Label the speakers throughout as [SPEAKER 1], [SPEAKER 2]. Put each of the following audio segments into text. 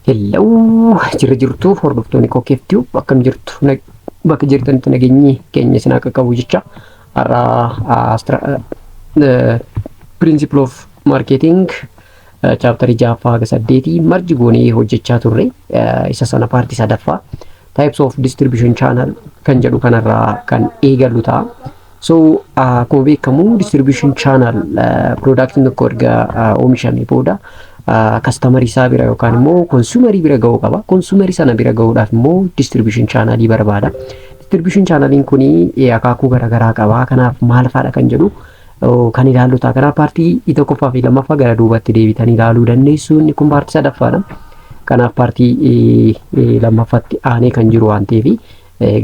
[SPEAKER 1] Hello, jirtu hordoftoonni Kokeeftuu akkam jirtu bakka jirtanitti nageenyi keenya isin akka qabu jecha principle of marketing chapter 6-8 marji goonee hojjechaa turre isa sana paartii sadaffaa types of distribution channel kan jedhu kanarraa kan eegallu ta'a. So akkuma beekamu distribution channel product tokko erga oomishamee booda customer isaa bira yookaan immoo consumer bira ga'uu qaba. Consumer sana bira ga'uudhaaf immoo distribution channel barbaada. Distribution channelin kuni akaakuu garaagaraa qaba. Kanaaf maal faadha kan jedhu kan ilaallu ta'a. Kanaaf paartii tokkoffaa fi lammaffaa gara duubatti deebitanii ilaaluu dandeessu. Inni kun paartii sadaffaadha. Kanaaf paartii lammaffaatti aanee kan jiru waan ta'eef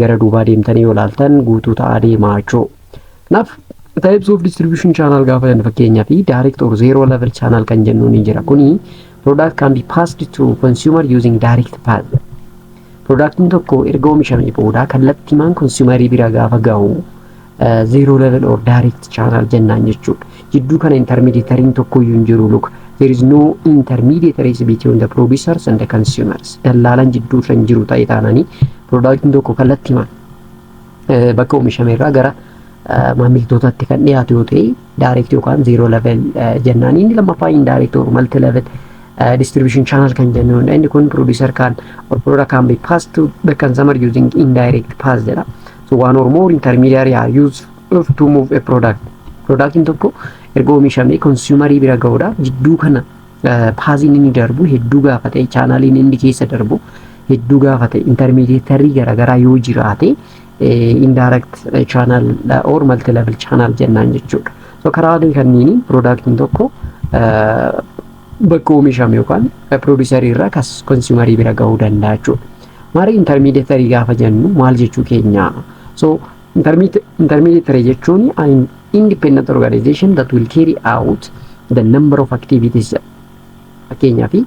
[SPEAKER 1] gara duubaa deemtanii yoo ilaaltan guutuu ta'aa deemaa jechuudha. Kanaaf types of distribution channel gaafa jennu fakkeenyaa fi direct or zero level channel kan jennu ni jira. Kuni product can be passed to consumer using direct path. Productiin tokko erga oomishamee booda kallattiimaan consumer bira gaafa ga'u zero level or direct channel jennaan jechuudha. Jidduu kana intermediary tokko iyyuu hin jiru. Look, there is no intermediaries between the producers and the consumers. Dallaalaan jidduu irra hin jiru ta'ee taananii productiin tokko kallattiimaan bakka oomishamee irraa gara maamiltootatti kan dhiyaatu yoo ta'e direct yookaan zero level jennaan. Inni lammaffaa indirect or multi level distribution channel kan jennuudha. Inni kun producer can or product can be passed to the consumer using indirect paths jedha. So one or more intermediary are used to move a product. Productiin tokko erga oomishamee consumer bira ga'uudhaaf jidduu kana paasiin inni darbu hedduu gaafate, channeliin inni keessa darbu hedduu gaafate, intermediary garaagaraa yoo jiraate indirect channel or multi level channel jennaan jechuudha. So karaalee kanniin productiin tokko bakka oomishame yookaan producer irraa consumer bira ga'uu danda'a jechuudha. Maali intermediary gaafa jennu maal jechuu keenya? So intermediary jechuun an independent organization that will carry out the number of activities. Fakkeenyaa fi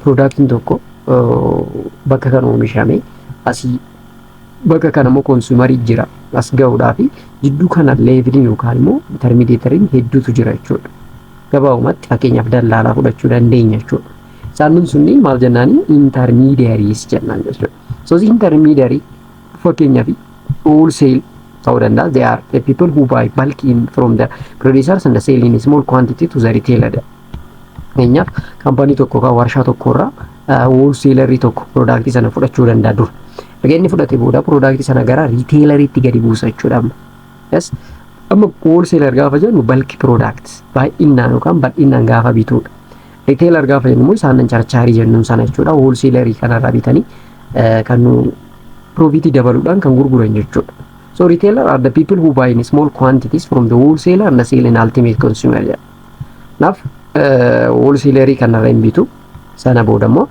[SPEAKER 1] productiin tokko bakka kan oomishame asii bakka kana immoo consumer jira as ga'uudhaaf jidduu kana levelin yookaan immoo intermediary'n hedduutu jira jechuudha. Gabaabumatti fakkeenyaaf dallaalaa fudhachuu dandeenya jechuudha. Isaan sunni maal jennaani intermediaries jennaan jechuudha. So the intermediary fakkeenyaaf wholesale ta'uu danda'a. They are the people who buy bulk in from the producers and sell in small quantity to the retailer. Fakkeenyaaf kaampaanii tokko yookaan warshaa tokko irraa wholesalerii tokko productii sana fudhachuu danda'a dur. Erga inni fudhate booda productii sana gara retaileriitti gadi buusa jechuudha. Yes. Amma wholesaler gaafa jennu bulk products baay'inaan yookaan bal'inaan gaafa bituudha. Retailer gaafa jennu immoo isaan charchaarii jennuun sana jechuudha. Wholesalerii kanarraa bitanii kan profit dabaluudhaan kan gurguran jechuudha. So retailer are the people who buy in small quantities from the wholesaler and sell in ultimate consumer. Naaf wholesalerii kanarraa hin bitu sana booda immoo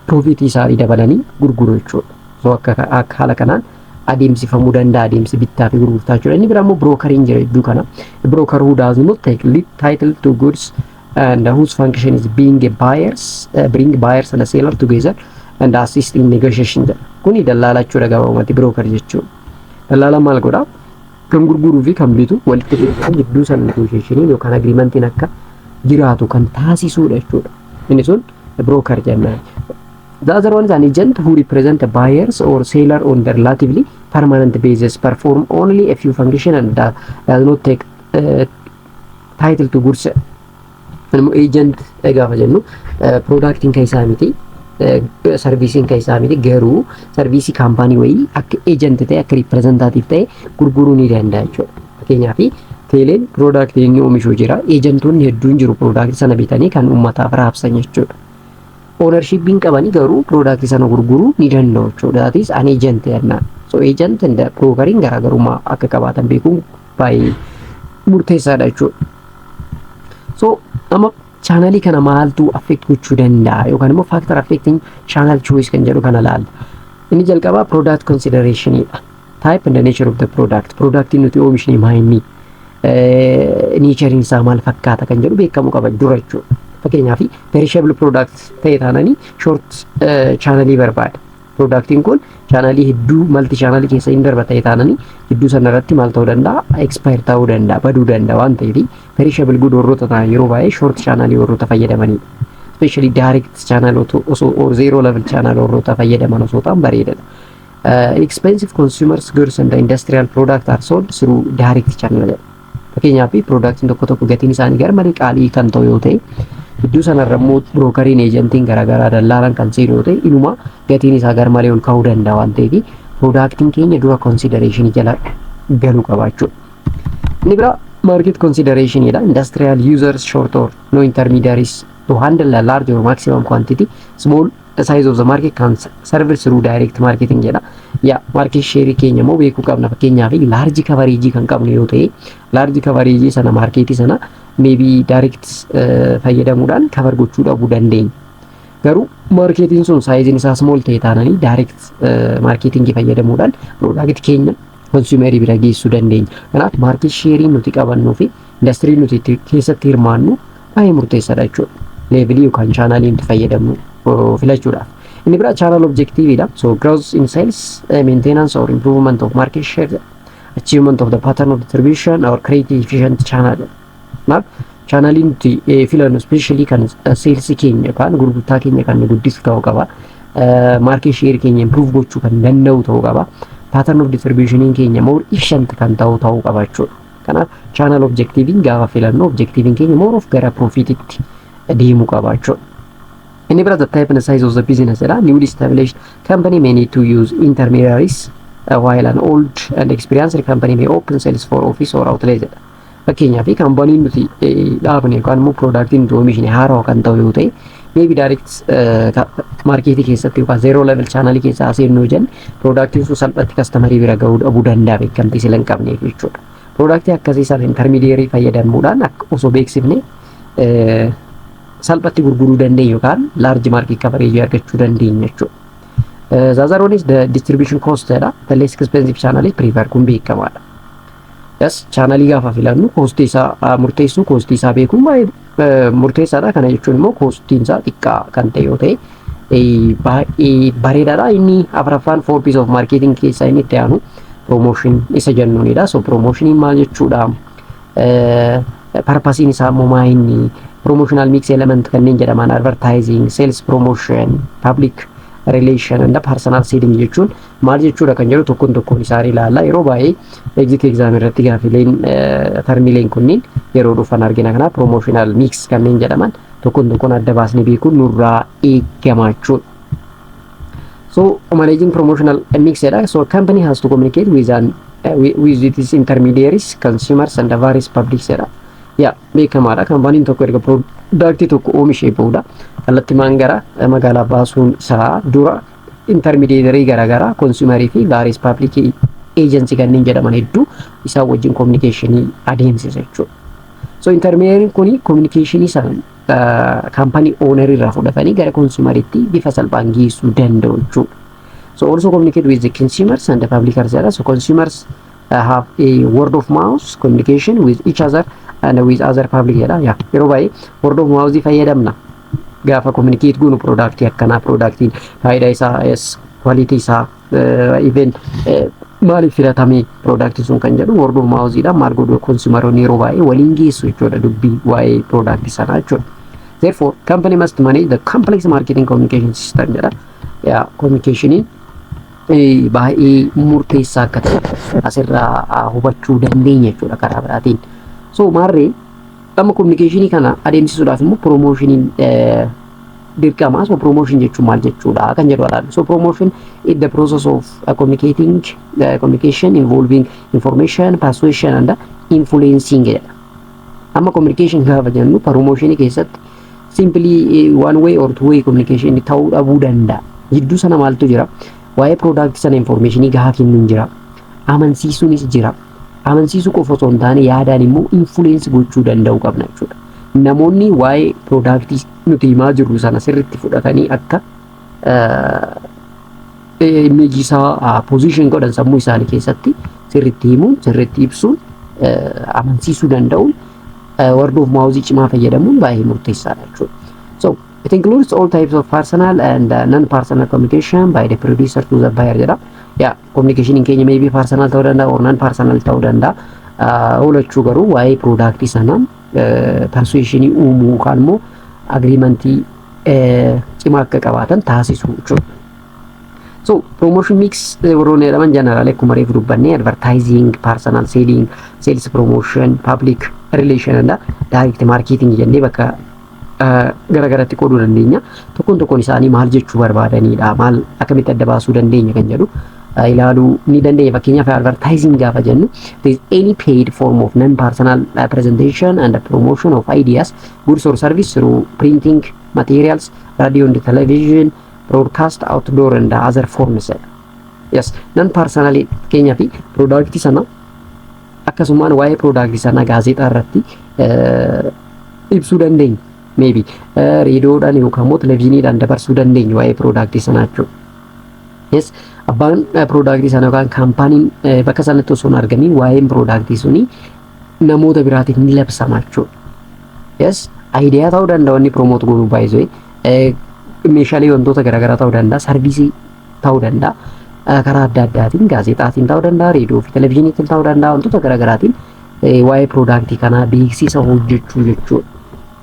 [SPEAKER 1] profit isaanii dabalanii gurguru jechuudha. So akka haala kanaan adeemsifamuu danda'a adeemsi bittaa fi gurgurtaa jechuudha. Inni biraa immoo brookeriin jira iddoo kana. Broker who does not take title to goods and whose function is being a bring buyers and a seller together and assist in negotiation. Kuni dallaalaa jechuudha gabaabumatti broker jechuudha. Dallaalaa maal godhaa? Kan gurguruu fi kan bitu walitti fiduudhaan jidduu sana negotiationiin yookaan agreementiin akka jiraatu kan taasisuudha jechuudha. Inni sun broker jennaan. The other one is an agent who represent the buyers or seller on the relatively permanent basis, perform only a few functions and does not take title to goods. Agent gaafa jennu productiin keessaa miti, servisiin keessaa miti, garuu servisii kaampaanii wayii akka agent ta'e akka representative ta'e gurguruu ni danda'a jechuudha. Fakkeenyaaf teeleen productii inni oomishuu jira, agentoonni hedduun jiru productii sana bitanii kan uummataaf raabsan jechuudha. Ownershipin qabanii garuu productii sana gurguruu ni danda'u jechuudha. That is an agent jennaan. So agent and brokeriin garaagarummaa akka qabaatan beekuun baay'ee murteessaadha jechuudha. So amma channelii kana maaltu affect gochuu danda'a yookaan immoo factor affecting channel choice kan jedhu kana ilaalla. Inni jalqabaa product considerationidha. Type and the nature of the product. Productiin nuti oomishne maayinni nature isaa maal fakkaata kan jedhu beekamuu qaba dura jechuudha. Fakkeenyaaf perishable products ta'ee taananii short channelii barbaada. Productiin kun channelii hedduu multi channelii keessa hin darba ta'ee taananii jidduu sana irratti maal ta'uu danda'a? Expire ta'uu danda'a, baduu danda'a waan ta'eef perishable good warroota ta'an yeroo baay'ee short channelii warroota fayyadamanidha. especially direct channel or zero level channel warroota fayyadaman osoo ta'an bareedaadha. Expensive consumers goods and industrial product are sold through direct channel. Fakkeenyaaf production tokko gatiin isaanii gara malee qaalii kan ta'u yoo ta'e iddoo sanarra immoo brookeriin eejantiin garaagaraa dallaalan kan seenu yoo ta'e inuma gatiin isaa gara malee ol ka'uu danda'a waan ta'eef productiin keenya dura consideration jala galuu qabaachuu. Inni bira market consideration jedha. Industrial users short or no intermediaries to handle a large or maximum quantity. Small size of the market can serve through direct marketing jedha. Ya market share keenya moo beekuu qabna. Fakkeenyaaf large coverage kan qabnu yoo ta'e large coverage sana market sana maybe direct fayyadamuudhaan cover gochuu dhabuu dandeenya. Garuu marketing sun size isaa small ta'e taananii direct marketing fayyadamuudhaan product keenya consumer bira geessuu dandeenya. Kanaaf market share nuti qabannuu fi industry nuti keessatti hirmaannu baay'ee murteessaadha jechuudha. Levelii yookaan chaanalii nuti fayyadamnu filachuudhaaf. Inni bira channel objective dha. So growth in sales, maintenance or improvement of market share, achievement of the pattern of distribution or create efficient channel. Naaf chaanalii nuti filannu especially kan sales keenya yookaan gurgurtaa keenya kan guddisu ta'uu qaba. Market share keenya improve gochuu kan danda'u ta'uu qaba. Pattern of distribution keenya more efficient kan ta'uu qaba jechuudha. Kanaaf channel objective gaafa filannu objective keenya more of gara profititti deemuu qaba jechuudha. Inni bira the type and size of the business jedha. Newly established company may need to use intermediaries while an old and experienced company may open sales for office or outlet jedha. Fakkeenyaaf kaampaniin nuti dhaabne yookaan immoo product nuti oomishne haaraa kan ta'u yoo ta'e maybe direct marketii keessatti yookaan zero level channel keessa seenuu jenna product sun salphatti customerii bira ga'uu dhabuu danda'a beekamtii sila hin qabneef jechuudha. Product akkasii sana intermediary fayyadamuudhaan osoo beeksifne salphatti gurguruu dandeenya yookaan large market coverage argachuu dandeenya jechuudha. The other one is the distribution cost jedha. The less expensive channel prefer kun beekamaadha. Yes, channel gaafa filannu cost isaa murteessuu cost isaa beekuun baay'ee murteessaadha. Kana jechuun immoo costiin isaa xiqqaa kan ta'e yoo ta'e baay'ee bareedaadha. Inni afuraffaan 4 piece of marketing keessaa inni itti aanu promotion isa jennuunidha. So promotion maal jechuudha? Purpose isaa immoo maa inni promotional mix element kanneen jedhaman advertising, sales promotion, public relation and personal selling jechuun maal jechuudha kan jedhu tokkoon isaanii ilaalla. Yeroo baay'ee exit exam irratti gaafileen termileen kunniin yeroo dhufan argina. Kana promotional mix kanneen jedhaman tokkoon adda baasnee beekuun nurraa eegama jechuudha. So managing promotional mix jedha. So company has to communicate with its intermediaries, consumers and various public jedha. Ya beekamaadha. Kaampaniin tokko erga product tokko oomishee booda kallattimaan gara magaalaa baasuun isaa dura intermediary garaagaraa consumerii fi various public agency kanneen jedhaman hedduu isaan wajjin communication adeemsisa jechuudha. So intermediary kuni communication isaan company owner irraa fudhatanii gara consumeritti bifa salphaan geessuu danda'u jechuudha. So also communicate with the consumers and the publishers. So consumers have a word of mouth communication with each other and with other public jedha. Yeah, yeroo baay'ee word of mouth fayyadamna. Gaafa communicate goonu product akkana productiin faayidaa isaa quality isaa even maaliif filatamee product sun kan jedhu word of mouth dha. Maal godhu consumeroonni yeroo baay'ee waliin geessu jechuudha dubbii waa'ee product sanaa jechuudha. Therefore company must manage the complex marketing communication system jedha. Yeah, communication baay'ee murteessaa akka ta'e asirraa hubachuu dandeenya jechuudha karaa biraatiin. So maarree amma communication kana adeemsisuudhaaf immoo promotion dirqama. So promotion jechuun maal jechuudha kan jedhu alaala. So promotion is the process of communication involving information, persuasion and influencing jedha. Amma communication gaafa jennu promotion keessatti simply one way or two way communication ta'uu dhabuu danda'a. Jidduu sana maaltu jira? Waa'ee product sana information gahaa kennuun jira. Amansiisuunis jira. Amansiisuu qofa osoo hin taane yaadaan immoo influence gochuu danda'u qabna jechuudha. Namoonni waa'ee product nuti himaa jirru sana sirriitti fudhatanii akka image isaa position godhan sammuu isaanii keessatti sirriitti himuun sirriitti ibsuun amansiisuu danda'uun word of mouth cimaa fayyadamuun baay'ee murteessaadha jechuudha. So it includes all types of personal and non-personal communication by the producer to the buyer jedha. Yeah, communication keenya maybe personal ta'uu danda'a or non-personal ta'uu danda'a. Oolachuu garuu waa'ee product sana persuasion uumuu yookaan immoo agreementii cimaa akka qabaatan taasisuu jechuudha. So promotion mix warroonni jedhaman generally akkuma reefu dubbanne advertising, personal selling, sales promotion, public relation and direct marketing jennee bakka garagaratti qooduu dandeenya. Tokkoon isaanii maal jechuu barbaadanidha, maal akkamitti adda baasuu dandeenya kan jedhu ilaaluu ni dandeenya. Fakkeenyaaf advertising gaafa jennu there is any paid form of non-personal presentation and promotion of ideas, goods or service through printing materials, radio and television, broadcast, outdoor and other forms. Yes, non-personal keenyaa fi product sana akkasumaan waa'ee product sana gaazexaa irratti ibsuu dandeenya. Maybe reediyoodhaan yookaan immoo televezyiiniidhaan dabarsuu dandeenya waa'ee product sanaa jechuudha. Yes, abbaan product sana yookaan kaampaaniin bakka sanatti osoo hin argamin waa'een product suni namoota biraatiif ni labsama jechuudha. Yes, idea ta'uu danda'a inni promote godhuu baay'isee meeshaalee wantoota garaagaraa ta'uu danda'a, sarviisii ta'uu danda'a, karaa adda addaatiin gaazexaatiin ta'uu danda'a, reediyoo fi televezyiiniitiin ta'uu danda'a, wantoota garaagaraatiin waa'ee product kanaa beeksisa hojjechuu jechuudha.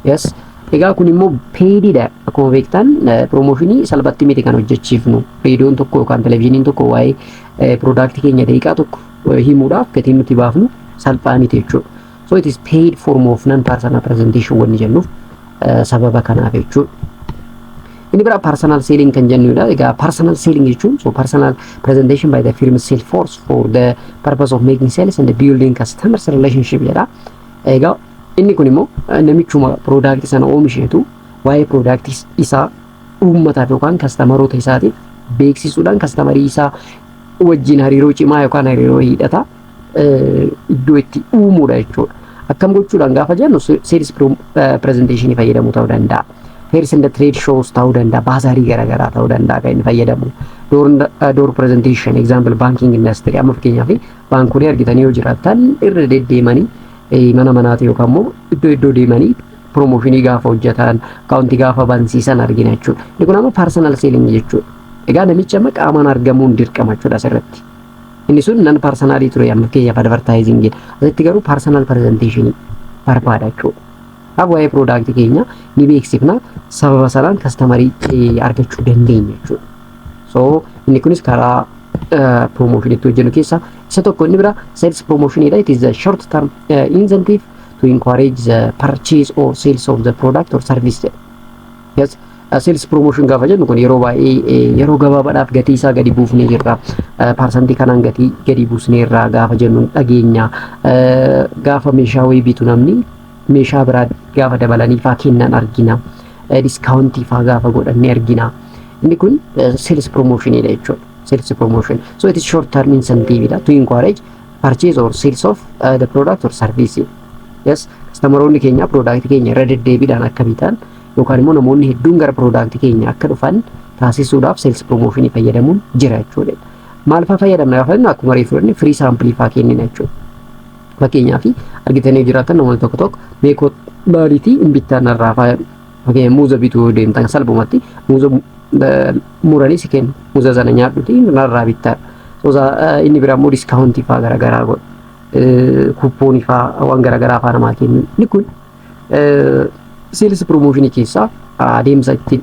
[SPEAKER 1] Yes, egaa kun immoo paididha. Akkuma beektan promotionii salphatti miti kan hojjechiifnu. Reediyoon tokko yookaan televezyiiniin tokko waa'ee product keenya daqiiqaa tokko himuudhaaf gatiin nuti baafnu salphaa miti jechuudha. So it is paid form of non-personal presentation wanni jennuuf sababa kanaaf jechuudha. Inni bira personal selling kan jennudha. Egaa personal selling jechuun so personal presentation by the firm sales force for the purpose of making sales and building customers relationship jedha. Egaa inni kun immoo namichuma product sana oomisheetu waa'ee product isaa uummataaf yookaan kastaamaroota isaatiif beeksisuudhaan kastamarii isaa wajjin hariiroo cimaa yookaan hariiroo hidhata iddoo itti uumuudha jechuudha. Akkam gochuudhaan gaafa jennu sales presentation fayyadamuu ta'uu danda'a. Fairs and trade shows ta'uu danda'a, baazaarii garaagaraa ta'uu danda'a kan inni fayyadamu. Door presentation example banking industry amma fakkeenyaaf baankolee argitanii yoo jiraatan irra deddeemanii mana manaati yookaan immoo iddoo deemanii promotionii gaafa hojjetan, akaawuntii gaafa bansiisan argina jechuudha. Inni kun amma personal selling jechuudha. Egaa namichi amma qaamaan argamuun dirqama jechuudha asirratti. Inni sun nan personalii ture amma fakkeenyaaf advertising asitti garuu personal presentation barbaada jechuudha. Waa'ee product keenya ni beeksifna, sababa sanaan kastamarii argachuu dandeenya jechuudha. So inni kunis karaa promotion itti hojjennu keessa isa tokko. Inni bira sales promotion dha. It is a short term incentive to encourage the purchase or sales of the product or service. Yes, sales promotion gaafa jennu kun yeroo baay'ee yeroo gabaabaadhaaf gatii isaa gadi buufnee jirra. Parsantii kanaan gatii gadi buusnee irraa gaafa jennu dhageenya. Gaafa meeshaa wayii bitu namni meeshaa biraa gaafa dabalanii faa kennan argina. Discountii faa gaafa godhanne argina. Inni kun sales promotion dha jechuudha. Sales promotion. So it is short term incentive to encourage purchase or sales of the product or service. Yes, customeroonni keenya product keenya irra deddeebiidhaan akka bitan yookaan immoo namoonni hedduun gara product keenya akka dhufan taasisuudhaaf sales promotion fayyadamuun jira jechuudha. Maal faa fayyadamna gaafa jennu akkuma reefu fudhanne free sample faa kennina jechuudha. Fakkeenyaaf argitanii jiraatan namoonni tokko meekoo baaliitii hin bittan irraa fakkeenyaaf muuza bituu deemtan salphumatti muuza muranii si kennu muuza sana nyaadhuti narraa bittaa. Inni biraa immoo discountii faa garaagaraa godha. Kuppoonii faa waan garaagaraa faa namaa kennu. Inni kun sales promotion keessaa adeemsa itti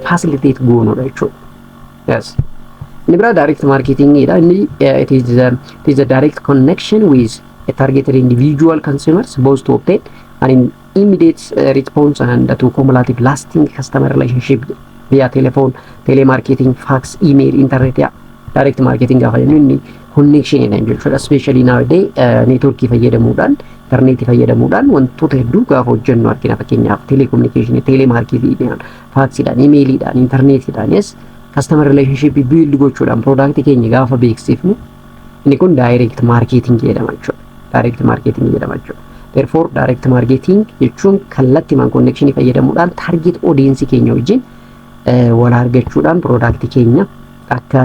[SPEAKER 1] facilitate goonudha jechuudha. Yes. Inni biraa direct marketing dha. Inni it is a direct connection with a targeted individual consumers both to obtain an immediate response and to cumulative lasting customer relationship via telephone, telemarketing, fax, email, internet. Yeah. Direct marketing gaafa jennu inni connection jedhan jechuudha. Especially nowadays network fayyadamuudhaan, internet fayyadamuudhaan wantoota hedduu gaafa hojjennu argina. Fakkeenyaaf telecommunication, telemarketing, faxiidhaan, emailiidhaan, internetidhaan yes customer relationship build gochuudhaan product keenya gaafa beeksifnu inni kun direct marketing jedhama jechuudha. Direct marketing jedhama jechuudha. Therefore direct marketing jechuun kallattiimaan connection fayyadamuudhaan target audience keenya wajjin wal argachuudhaan product keenya akka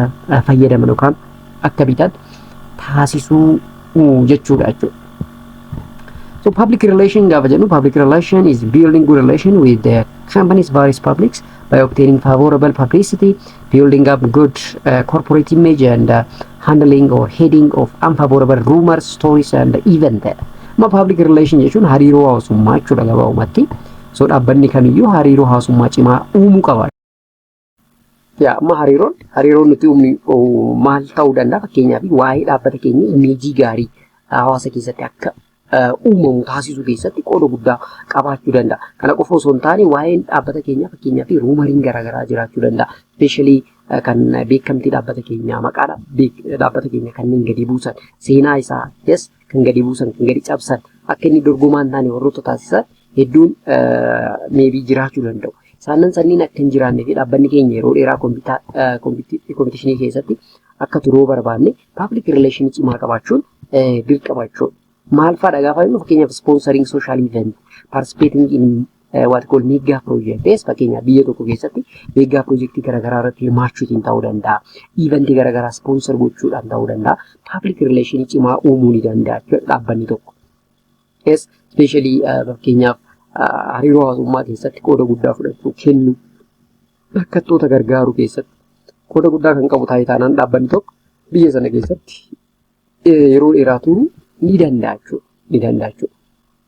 [SPEAKER 1] fayyadaman yookaan akka bitan taasisuu jechuudha jechuudha. So public relation gaafa jennu public relation is building good relation with the company's various publics by obtaining favorable publicity, building up good corporate image and handling or heading of unfavorable rumors, stories and events. Ma public relation jechuun hariiroo hawaasummaa jechuudha gabaabumatti. So dhaabbanni kamiyyuu hariiroo hawaasummaa cimaa uumuu qaba. Yaa amma hariiroon nuti uumnu maal ta'uu danda'a? Fakkeenyaaf waa'ee dhaabbata keenya imeejii gaarii hawaasa keessatti akka uumamu taasisuu keessatti qooda guddaa qabaachuu danda'a. Kana qofa osoo hin taane waa'een dhaabbata keenyaa fakkeenyaaf ruumariin garaagaraa jiraachuu danda'a. Ispeeshaalii kan beekamtii dhaabbata keenyaa maqaa dhaabbata keenya kanneen gadi buusan seenaa isaa kan gadi buusan kan gadi cabsan akka inni dorgomaa hin taane warroota taasisan hedduun meebii jiraachuu danda'u. Sanniin akka hin jiraannee fi dhaabbanni keenya yeroo dheeraa kompitishinii keessatti akka turuu barbaanne paablik rileeshinii cimaa qabaachuun dirqama jechuudha. Maal fa'aadha gaafa jennu fakkeenyaaf sponsoring social event, participating in what called mega projects fakkeenyaaf biyya tokko keessatti mega projectii garaagaraa irratti hirmaachuutiin ta'uu danda'a. Eventii garaagaraa sponsor gochuudhaan ta'uu danda'a. Paablik rileeshinii cimaa uumuu ni danda'a jechuudha dhaabbanni tokko. Especially fakkeenyaaf hariiroo hawaasummaa keessatti qooda guddaa fudhachuu kennu rakkattoota gargaaruu keessatti qooda guddaa kan qabu taayitaanaan dhaabbanni tokko biyya sana keessatti yeroo dheeraa turuu ni danda'a jechuudha.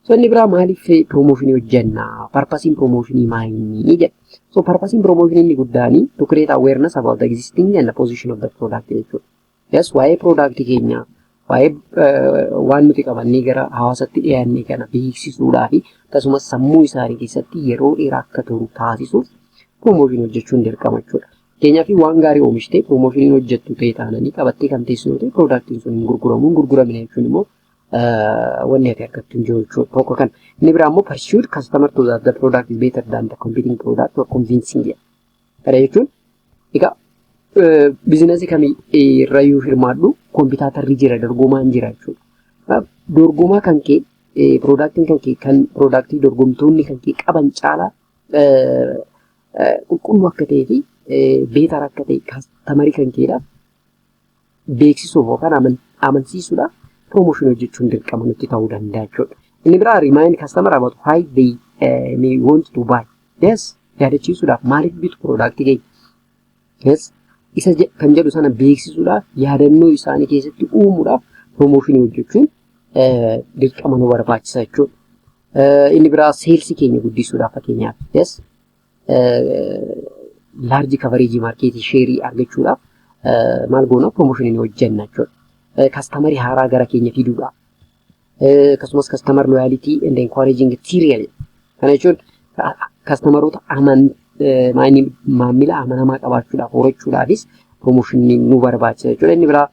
[SPEAKER 1] So inni biraa maaliif piroomooshinii hojjenna? Parpasiin piroomooshinii maayinii jedha. So parpasiin piroomooshinii inni guddaanii to create awareness about the existing and the position of the product jechuudha. Yes, waa'ee product keenyaa waa'ee waan nuti qabannee gara hawaasatti dhiyaannee kana beeksisuudhaa fi akkasumas sammuu isaanii keessatti yeroo dheeraa akka turu taasisuuf piroomooshinii hojjechuun dirqama jechuudha. Fakkeenyaaf waan gaarii oomishtee piroomooshinii hojjettu ta'e taananii qabattee kan teessu yoo ta'e piroodaaktiin sun hin gurguramu. Gurguramne jechuun immoo wanni ati argattu hin jiru jechuudha. Tokko kan inni biraa immoo pursued customer to that the product is better than the competing product or convincing jedha. Kana jechuun egaa biizinasii kamii irrayyuu hirmaadhu koompitaatarri jira, dorgomaan jira jechuudha. Dorgomaa kan kee piroodaaktiin kan kee kan piroodaaktii dorgomtoonni kan kee qaban caalaa qulqulluu akka ta'ee fi beetar akka ta'e kastamarii kan keedhaaf beeksisuuf yookaan amansiisuudhaaf piroomooshinii hojjechuun dirqama nutti ta'uu danda'a jechuudha. Inni biraa remind customer about why they may want to buy. Yes, yaadachiisuudhaaf maaliif bitu piroodaaktii keenya? Yes, isa kan jedhu sana beeksisuudhaaf yaadannoo isaanii keessatti uumuudhaaf piroomooshinii hojjechuun dirqama nu barbaachisa jechuudha. Inni biraa seelsii keenya guddisuudhaaf fakkeenyaaf yes laarji kavareejii maarkeetii sheerii argachuudhaaf maal goona piroomooshinii hojjenna jechuudha. Kastamarii haaraa gara keenya fiduudhaaf akkasumas kastamar looyaalitii and encouraging material kana jechuun kastamaroota maamila amanamaa qabaachuudhaaf horachuudhaafis piroomooshinii nu barbaachisa jechuudha. Inni biraa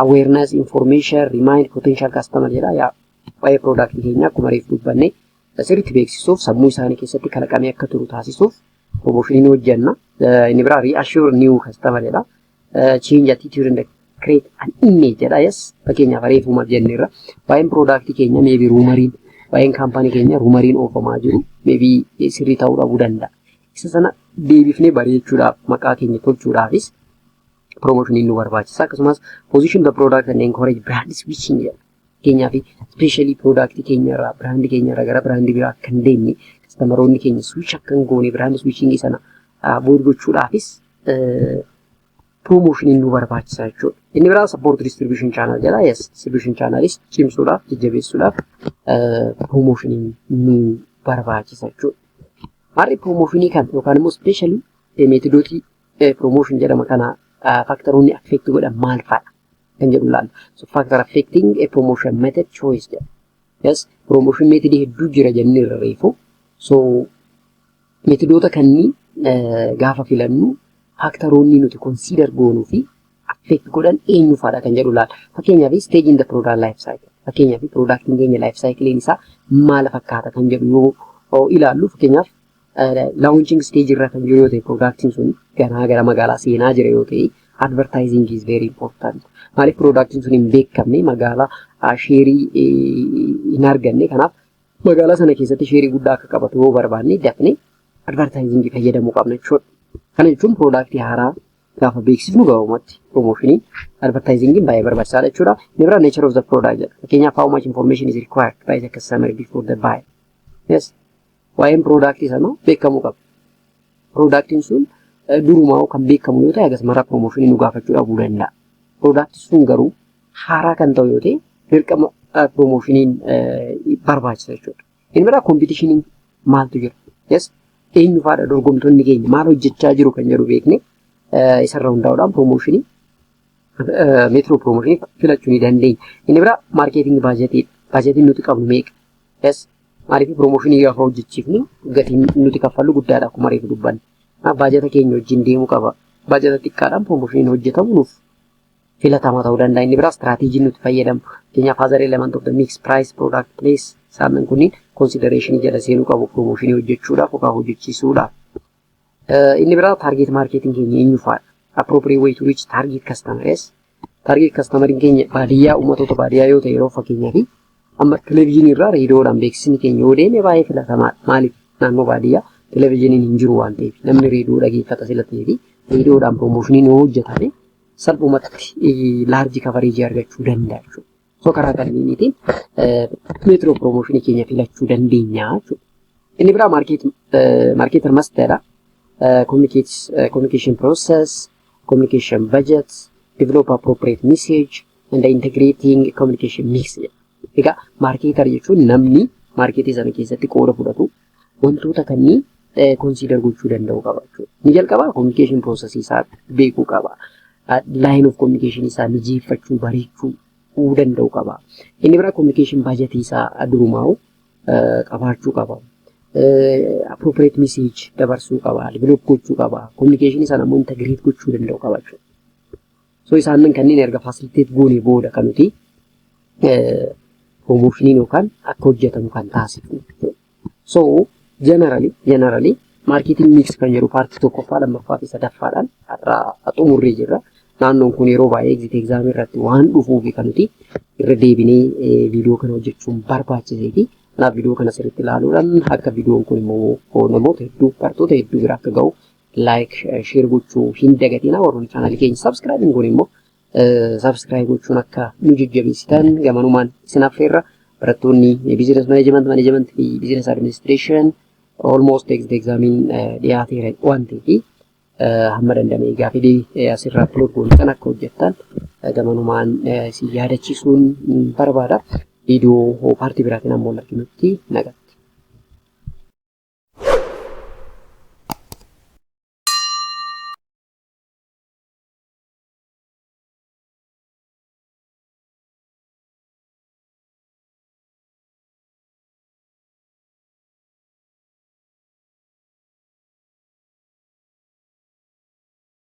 [SPEAKER 1] awareness information remind potential customer jedha. Yaa waa'ee piroodaaktii keenya akkuma reef dubbanne sirriitti beeksisuuf sammuu isaanii keessatti kalaqamee akka turu taasisuuf piroomooshinii ni hojjenna. Inni biraa reassure new customer jedha. Change attitude and create an image jedha. Yes, fakkeenyaaf reefuma jenneerra waa'een piroodaaktii keenya maybe ruumariin waa'een kaampaanii keenya ruumariin oofamaa jiru maybe sirrii ta'uu dhabuu danda'a. Isa sana deebifnee bareechuudhaaf maqaa keenya tolchuudhaafis piroomooshinii nu barbaachisa. Akkasumas position the product and encourage brand switching jedha. Fakkeenyaaf especially piroodaaktii keenya irraa biraandii keenya irraa gara biraandii biraa akka hin deemne kastamaroonni keenya switch akka hin goone biraand switching sana booda gochuudhaafis piroomooshinii nu barbaachisa jechuudha. Inni biraa support distribution channel jedha. Yes, distribution channelis cimsuudhaaf jajjabeessuudhaaf piroomooshinii nu barbaachisa jechuudha. Harri piroomooshinii kan yookaan immoo specially meetodootii piroomooshin jedhama kana faaktaroonni affect godhan maal fa'adha kan jedhu ilaalla. So factor affecting a promotion method choice jedha. Yes, promotion method hedduu jira jennee irra reefu. So meetodoota kanneen gaafa filannu faaktaroonni nuti consider goonuu fi affect godhan eenyu fa'adha kan jedhu ilaalla. Fakkeenyaaf stage in the product life cycle. Fakkeenyaaf product keenya life cycle isaa maal fakkaata kan jedhu yoo ilaallu fakkeenyaaf launching stage irra kan jiru yoo ta'e productiin sun gara magaalaa seenaa jira yoo ta'e advertising is very important. Maaliif productiin sun hin beekamne magaalaa sheerii hin arganne kanaaf magaalaa sana keessatti sheerii guddaa akka qabatu yoo barbaanne dafnee advertising fayyadamuu qabna jechuudha. Kana jechuun productii haaraa gaafa beeksifnu gabaabumatti promotioniin advertisingin baay'ee barbaachisaadha jechuudha. Inni biraa nature of the product jedha. Fakkeenyaaf how much information is required by the customer before the buy. Yes. Waa'een productii sana beekamuu qaba. Productiin sun durumaa kan beekamu yoo ta'e akkasumas promotionii nu gaafachuu dhabuu danda'a. Productii sun garuu haaraa kan ta'u yoo ta'e dirqama promotioniin barbaachisa jechuudha. Inni biraa competitioniin maaltu jira? Yes, eenyu faadha dorgomtoonni keenya maal hojjechaa jiru kan jedhu beekne isarra hundaa'uudhaan promooshinii meetiroo promooshinii filachuu ni dandeenya. Inni biraa maarkeetingii baajetii. Baajetiin nuti qabnu meeqa? Yes, maaliif promooshinii gaafa hojjechiifnu gatiin nuti kaffallu guddaadha akkuma reefu dubbanne. Baajeta keenya wajjin deemuu qaba. Baajeta xiqqaadhaan promooshinii hojjetamu nuuf filatamaa ta'uu danda'a. Inni biraa istiraateejii nuti fayyadamu. Fakkeenyaaf other element of the mix price product place isaan kunniin consideration jala seenuu qabu promooshinii hojjechuudhaaf yookaan hojjechiisuudhaaf. Inni biraa target marketing keenya eenyu faadha? Appropriate way to reach target customers. Target customer keenya baadiyyaa uummattoota baadiyyaa yoo ta'e yeroo fakkeenyaaf amma televezyiinii irraa reediyoodhaan beeksisni keenya yoo deeme baay'ee filatamaadha. Maaliif naannoo baadiyyaa televezyiiniin hin jiru waan ta'eef namni reediyoo dhageeffata sila ta'eefi reediyoodhaan promooshinii yoo hojjetame salphumatti laarji kafareejii argachuu danda'a jechuudha. So karaa kanniiniitiin meetiroo promooshinii keenya filachuu dandeenya jechuudha. Inni biraa maarkeetar mastedha. Communication process, communication budget, develop appropriate message, and integrating communication mix. Egaa maarkeetar jechuun namni maarkeetii sana keessatti qooda fudhatu wantoota kanneen consider gochuu danda'u qaba jechuudha. Ni jalqaba communication process isaa beekuu qaba. Line of communication isaa mijeeffachuu bareechuu danda'u qaba. Inni biraa communication budget isaa durumaa'u qabaachuu qaba. Appropriate message dabarsuu qaba, develop gochuu qaba, communication sana immoo integrate gochuu danda'u qaba jechuudha. So isaan kanneen erga facilitate goonee booda kan nuti promotioniin yookaan akka hojjetamu kan taasifnu. So generally marketing mix kan jedhu paartii tokkoffaa lammaffaa fi sadaffaadhaan xumurree jirra. Naannoon kun yeroo baay'ee exit exam irratti waan dhufuuf kan nuti irra deebinee viidiyoo kana hojjechuun barbaachisee fi kanaaf viidiyoo kana sirriitti ilaaluudhaan akka viidiyoon kun immoo namoota hedduu bartoota hedduu bira akka ga'u like share gochuu hin dagatinaa. Warroonni chaanaalii keenya subscribe kun immoo subscribe gochuun akka nu jajjabeessitan gamanumaan isin affeerra. Barattoonni business management fi business administration almost exit examiin dhiyaateera waan ta'eef hamma dandamee gaafii asirraa upload goone kan akka hojjettan gamanumaan si yaadachiisuun barbaada. Video paartii biraatiin ammoo arginutti nagaa.